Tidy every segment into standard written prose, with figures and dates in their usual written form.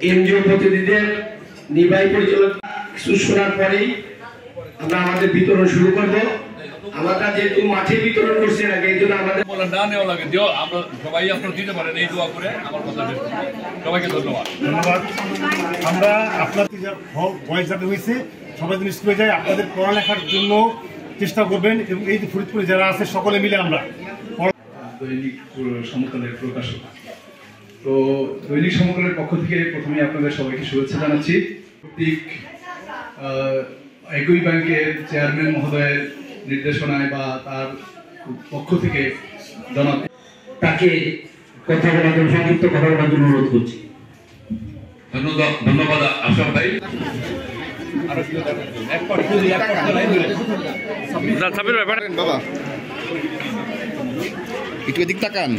NGO প্রতিনিধিদের নির্বাহী পরিচালক শোনার পরেই আমরা আমাদের বিতরণ শুরু করব। আমরা যেহেতু মাঠে বিতরণ করছি আগে, এই জন্য আমাদের না নেওয়া লাগে দিও, আমরা সবাই আপনারা দিতে পারেন। এই দোয়া করে আমার কথা শেষ করব। সবাইকে ধন্যবাদ। আমরা আপনাদের বয়স যাতে হয়েছে সবাই যেন স্কুলে যায়, আপনাদের পড়ালেখার জন্য চেষ্টা করবেন এবং এই যে ফরিদপুরে যারা আছে সকলে মিলে আমরা দৈনিক সমকালের প্রকাশক। তো দৈনিক সমকালের পক্ষ থেকে প্রথমে আপনাদের সবাইকে শুভেচ্ছা জানাচ্ছি। প্রত্যেক একই ব্যাংকের চেয়ারম্যান মহোদয়ের নির্দেশনায় বা তার পক্ষ থেকে জানাতে তাকে কথা বলার জন্য, সংক্ষিপ্ত কথা বলার জন্য অনুরোধ করছি। ধন্যবাদ আশরাফ ভাই। বাবা একটু এদিক তাকান।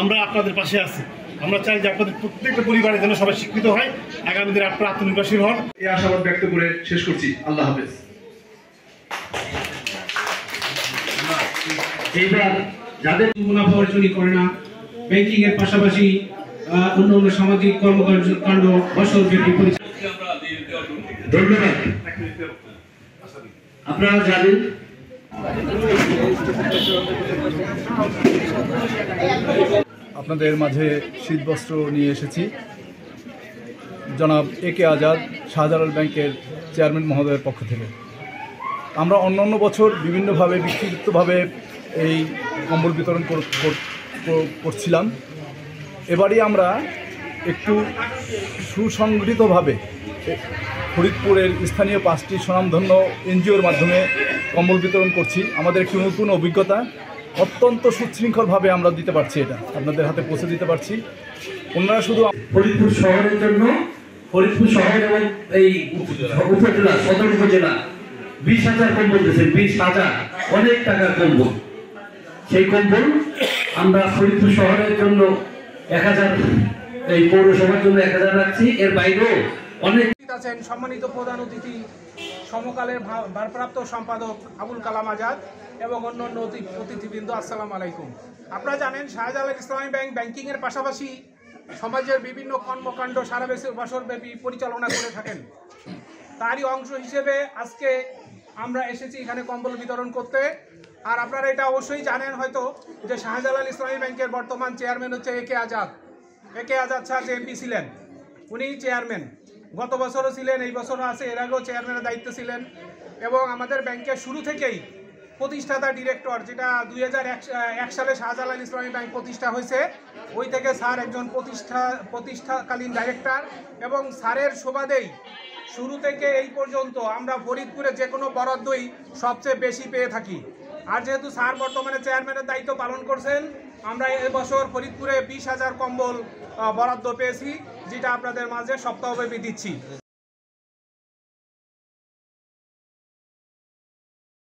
আমরা আপনাদের পাশে আছি। আমরা চাই যে আপনাদের প্রত্যেকটা পরিবারের জন্য সবাই শিক্ষিত হয়, আগামী দিনে আপনারা আত্মনির্ভরশীল হন। এই আশাবাদ ব্যক্ত করে শেষ করছি। আল্লাহ হাফেজ। এইবার যাদের মুনাফা অর্জনই করে না, ব্যাংকিং এর পাশাপাশি অন্যান্য সামাজিক কর্মকাণ্ড বছরব্যাপী ধন্যবাদ। আপনারা জানেন আপনাদের মাঝে শীতবস্ত্র নিয়ে এসেছি জনাব এ কে আজাদ শাহজালাল ব্যাংকের চেয়ারম্যান মহোদয়ের পক্ষ থেকে। আমরা অন্যান্য বছর বিভিন্নভাবে ব্যক্তিগতভাবে এই কম্বল বিতরণ করছিলাম। এবারই আমরা একটু সুসংগঠিতভাবে ফরিদপুরের স্থানীয় 5টি স্বনামধন্য এনজিওর মাধ্যমে কম্বল বিতরণ করছি। আমাদের একটি নতুন অভিজ্ঞতা, অত্যন্ত সুশৃঙ্খলভাবে আমরা দিতে পারছি, এটা আপনাদের হাতে পৌঁছে দিতে পারছি। ওনারা শুধু ফরিদপুর শহরের জন্য, ফরিদপুর শহর এবং এই উপজেলা, সদর উপজেলা 20,000 কম্বল দিয়েছেন। 20,000 অনেক টাকার কম্বল। সেই কম্বল আমরা ফরিদপুর শহরের জন্য 1000, এই পৌরসভার জন্য 1000 রাখছি। এর বাইরেও অনেক আছেন সম্মানিত প্রধান অতিথি সমকালের ভারপ্রাপ্ত সম্পাদক আবুল কালাম আজাদ এবং অন্যান্য অতিথিবৃন্দ, আসসালামু আলাইকুম। আপনারা জানেন শাহজালাল ইসলামী ব্যাংক ব্যাংকিং এর পাশাপাশি সমাজের বিভিন্ন কর্মকাণ্ড সারা বছরব্যাপী পরিচালনা করে থাকেন। তারই অংশ হিসেবে আজকে আমরা এসেছি এখানে কম্বল বিতরণ করতে। আর আপনারা এটা অবশ্যই জানেন হয়তো যে শাহজালাল ইসলামী ব্যাংকের বর্তমান চেয়ারম্যান হচ্ছে এ কে আজাদ। এ কে আজাদ স্যার যে এমপি ছিলেন, উনি চেয়ারম্যান। গত বছরও ছিলেন, এই বছরও আছে, এর আগেও চেয়ারম্যানের দায়িত্ব ছিলেন। এবং আমাদের ব্যাংকের শুরু থেকেই প্রতিষ্ঠাতা ডিরেক্টর, যেটা 2001 সালে শাহজালাল ইসলামী ব্যাংক প্রতিষ্ঠা হয়েছে, ওই থেকে স্যার একজন প্রতিষ্ঠাকালীন ডাইরেক্টর। এবং স্যারের সুবাদেই শুরু থেকে এই পর্যন্ত আমরা ফরিদপুরে যে কোনো বরাদ্দই সবচেয়ে বেশি পেয়ে থাকি। আর যেহেতু স্যার বর্তমানে চেয়ারম্যানের দায়িত্ব পালন করছেন, আমরা এবছর ফরিদপুরে 20,000 কম্বল বরাদ্দ পেয়েছি, যেটা আপনাদের মাঝে সপ্তাহব্যাপী দিচ্ছি।